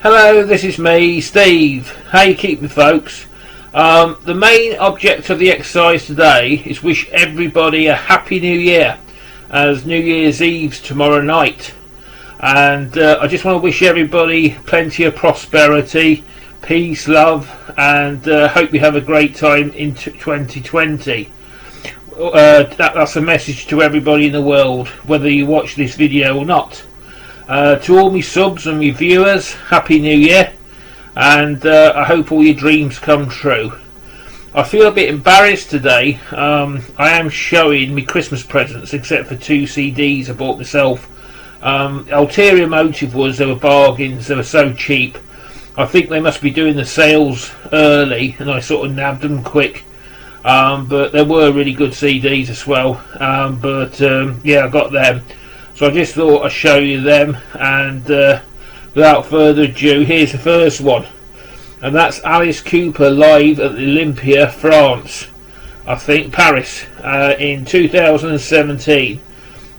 Hello, this is me, Steve. How you keeping, folks? The main object of the exercise today is wish everybody a happy new year, as New Year's Eve's tomorrow night. And I just want to wish everybody plenty of prosperity, peace, love, and hope you have a great time in 2020. That's a message to everybody in the world, whether you watch this video or not. To all my subs and my viewers, Happy New Year, and I hope all your dreams come true. I feel a bit embarrassed today. I am showing my Christmas presents, except for 2 CDs I bought myself. Ulterior motive was they were bargains, they were so cheap. I think they must be doing the sales early, and I sort of nabbed them quick. But they were really good CDs as well. Yeah, I got them. So I just thought I'd show you them, and without further ado, here's the first one, and that's Alice Cooper live at the Olympia, France, I think Paris, in 2017.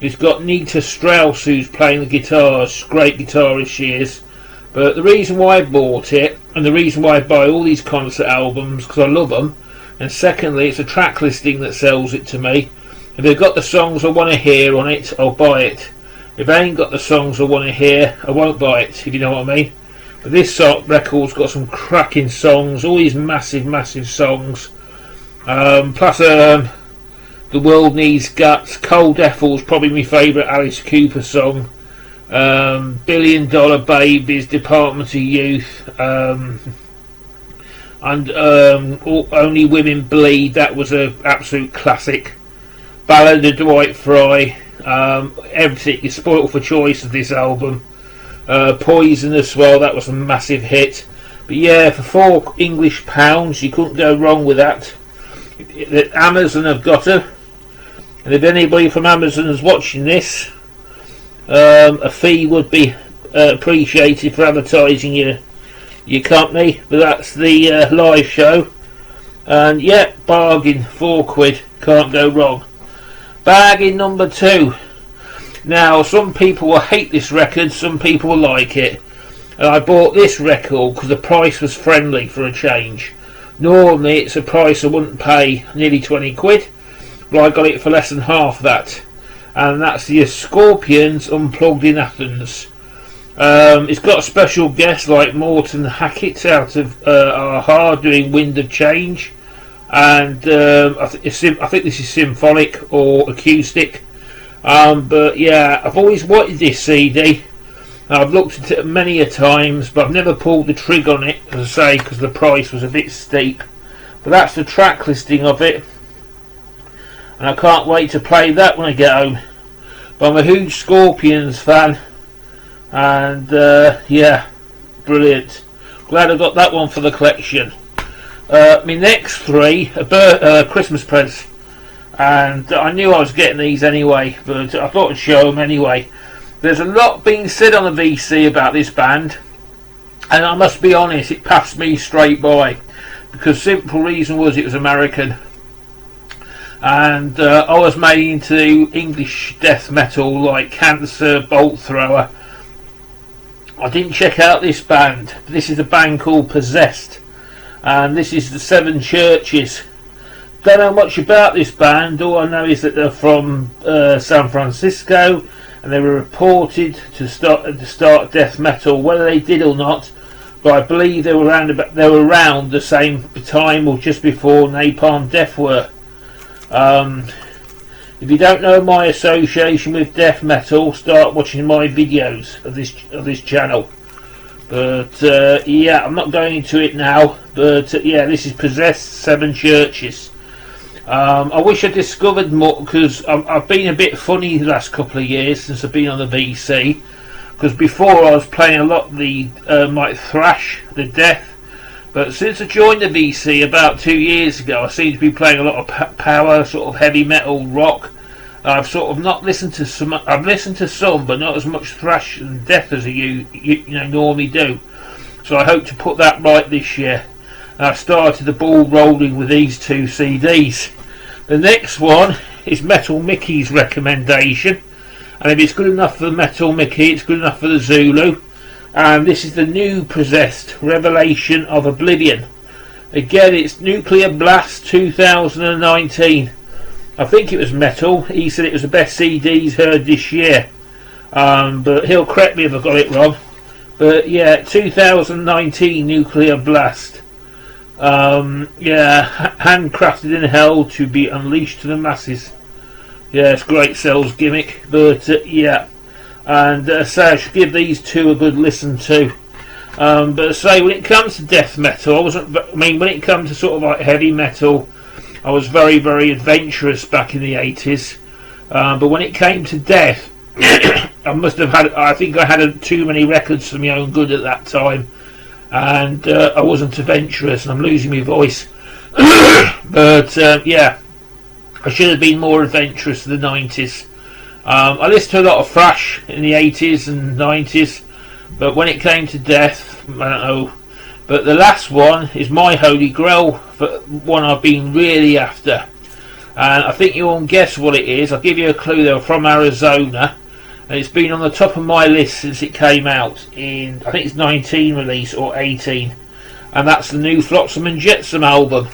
It's got Nita Strauss who's playing the guitars. Great guitarist she is. But the reason why I bought it, and the reason why I buy all these concert albums, because I love them, and secondly it's a track listing that sells it to me. If they've got the songs I want to hear on it, I'll buy it. If they ain't got the songs I want to hear, I won't buy it, if you know what I mean. But this record's got some cracking songs, all these massive songs. Plus The World Needs Guts, Cold Ethel's probably my favourite Alice Cooper song. $1 Billion Babies, Department of Youth, and Only Women Bleed, that was an absolute classic. Ballad of Dwight Fry, everything is spoilt for choice of this album. Poison as well, that was a massive hit. But yeah, for £4 you couldn't go wrong with that. Amazon have got her, and if anybody from Amazon is watching this, a fee would be appreciated for advertising your company. But that's the live show, and yeah, bargain, £4, can't go wrong. Bagging number 2. Now, some people will hate this record, some people will like it. And I bought this record because the price was friendly for a change. Normally it's a price I wouldn't pay, nearly £20, but I got it for less than half that. And that's the Scorpions Unplugged in Athens. It's got special guests like Morton Hackett out of a-ha doing Wind of Change. And I think this is symphonic or acoustic. But yeah, I've always wanted this CD. I've looked at it many a times, but I've never pulled the trigger on it, as I say, because the price was a bit steep. But that's the track listing of it, and I can't wait to play that when I get home. But I'm a huge Scorpions fan, and yeah, brilliant. Glad I got that one for the collection. My next 3 are Christmas presents, and I knew I was getting these anyway, but I thought I'd show them anyway. There's a lot being said on the VC about this band, and I must be honest, it passed me straight by, because simple reason was it was American, and I was made into English death metal like Cancer, Bolt Thrower. I didn't check out this band. This is a band called Possessed, and this is the Seven Churches. Don't know much about this band. All I know is that they're from San Francisco, and they were reported to start death metal. Whether they did or not, but I believe they were around the same time or just before Napalm Death were. If you don't know my association with death metal, start watching my videos of this channel. But yeah, I'm not going into it now. But yeah, this is Possessed, Seven Churches. I wish I discovered more, because I've been a bit funny the last couple of years since I've been on the VC. Because before I was playing a lot of the like thrash, the death. But since I joined the VC about 2 years ago, I seem to be playing a lot of power, sort of heavy metal, rock. I've sort of not listened to some. I've listened to some, but not as much thrash and death as you normally do. So I hope to put that right this year. And I've started the ball rolling with these 2 CDs. The next one is Metal Mickey's recommendation, and if it's good enough for Metal Mickey, it's good enough for the Zulu. and this is the new Possessed Revelation of Oblivion. Again, it's Nuclear Blast 2019. I think it was Metal. He said it was the best CD he's heard this year, but he'll correct me if I got it wrong. But yeah, 2019 Nuclear Blast. Yeah, handcrafted in hell to be unleashed to the masses. Yeah, it's great sales gimmick, but yeah. And so I should give these two a good listen to. But say when it comes to death metal, when it comes to sort of like heavy metal, I was very, very adventurous back in the 80s. But when it came to death, I think I had too many records for my own good at that time, and I wasn't adventurous, and I'm losing my voice. But yeah, I should have been more adventurous in the 90s. I listened to a lot of thrash in the 80s and 90s, but when it came to death, I don't know. But the last one is my holy grail, for one I've been really after, and I think you won't guess what it is. I'll give you a clue. They're from Arizona, and it's been on the top of my list since it came out in, I think it's 19 release or 18, and that's the new Flotsam and Jetsam album,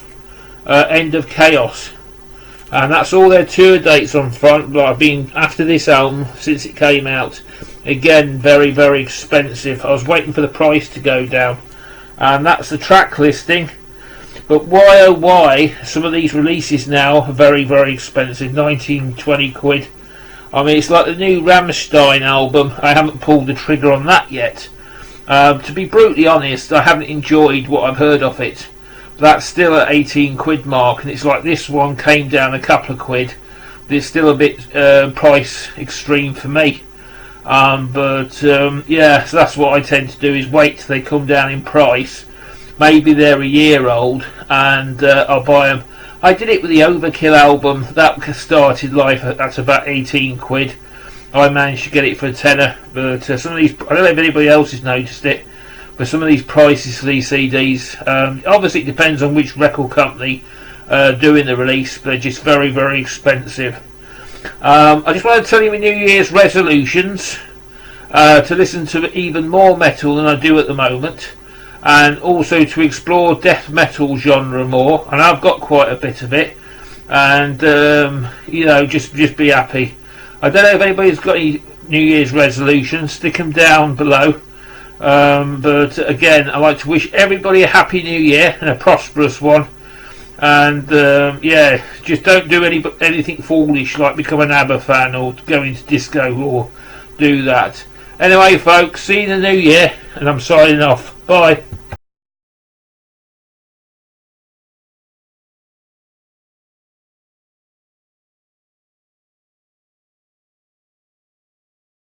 End of Chaos. And that's all their tour dates on front, but I've been after this album since it came out. Again, very, very expensive. I was waiting for the price to go down. And that's the track listing. But why oh why, some of these releases now are very, very expensive. 19, 20 quid. I mean, it's like the new Rammstein album. I haven't pulled the trigger on that yet. To be brutally honest, I haven't enjoyed what I've heard of it. That's still at 18 quid mark, and it's like this one came down a couple of quid. It's still a bit price extreme for me. Yeah, so that's what I tend to do, is wait till they come down in price. Maybe they're a year old, and I'll buy them. I did it with the Overkill album. That started life at about 18 quid. I managed to get it for a tenner, but some of these, I don't know if anybody else has noticed it, but some of these prices for these CDs, obviously it depends on which record company doing the release, but they're just very, very expensive. I just want to tell you my New Year's resolutions, to listen to even more metal than I do at the moment, and also to explore death metal genre more, and I've got quite a bit of it, and you know, just be happy. I don't know if anybody's got any New Year's resolutions, stick them down below. But again, I'd like to wish everybody a happy new year and a prosperous one, and yeah, just don't do anything foolish like become an ABBA fan or go into disco or do that. Anyway folks, see you in the new year, and I'm signing off. Bye.